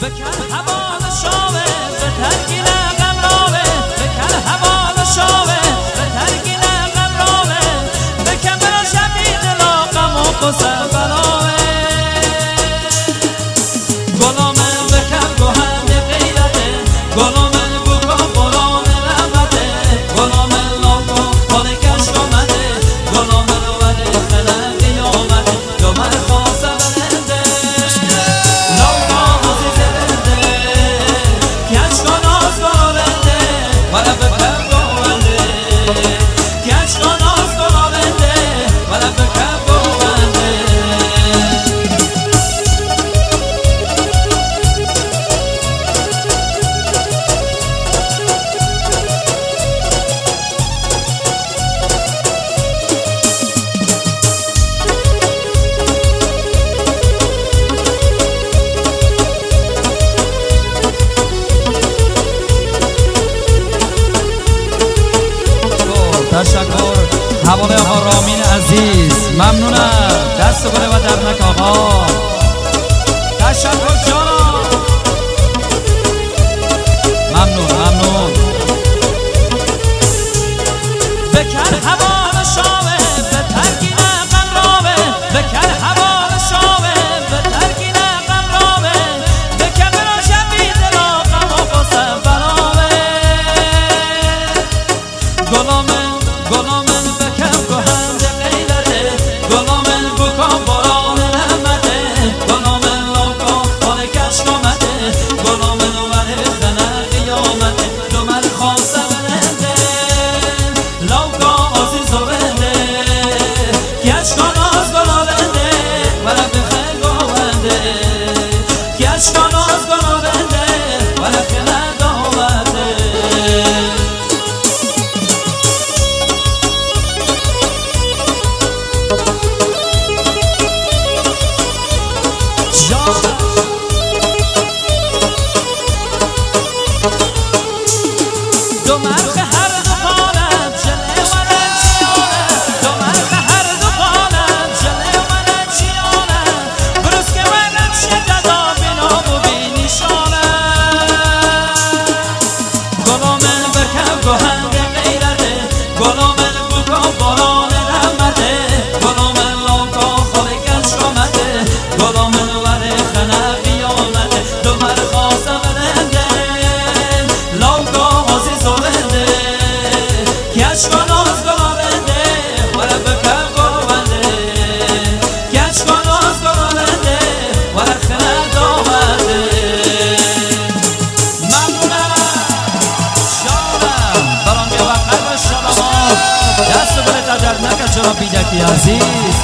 بکن هوا شاوه به ترگین غم راوه بکن هوا شاوه به ترگین غم راوه بکن برا شبی دلا غم و قصه براوه گلامه بکن گوهند غیرته گلامه بکن قرآن رحمته گلامه لاکو خانه کشک آمده گلامه رو بره خلق قیامته دومر خواسته برنده لاکا عزیز رنده کشک ناز گلنده ولی بکن گوهنده کشک ناز گلنده ولی بکن گوهنده تشکر حواله آقا رامین عزیز ممنونم دست گله و درنک آقا تشکر جانم ممنون بکر هوا شاوه به ترگین غم راوه بکر هوا شاوه به ترگین غم راوه بکر برا شبی دلا غم و قصه براوه گلامن بکن گوهند غیرته گلامن بکن قرآن رحمته گلامن لاکا خانه کشک آمده گلامن وره خلق قیامته دومر خواسته برنده لاکا عزیز و بنده کشک ناز گلابنده وره بخیر گوهنده کشک ناز گلابنده وره خلق آمده دو مرخ هر دو پالت جله من چیانه دو مرخ هر دو پالت جله من چیانه بروز که من شددا بینام و بینیشانه گلامن بکن گوهند غیرته گلامن بکن قرآن رحمته گلامن لاکا خانه کشک آمده گلامن وره خلق قیامته دومر خواسته برنده لاکا عزیز و بنده کشک ناز گلابنده وره بکن گوهنده کشک ناز گلابنده وره خلق آمده ممنونم شادم برام یه وقت قلب شما دست و گل تجرد نکن جناب بیدکی عزیز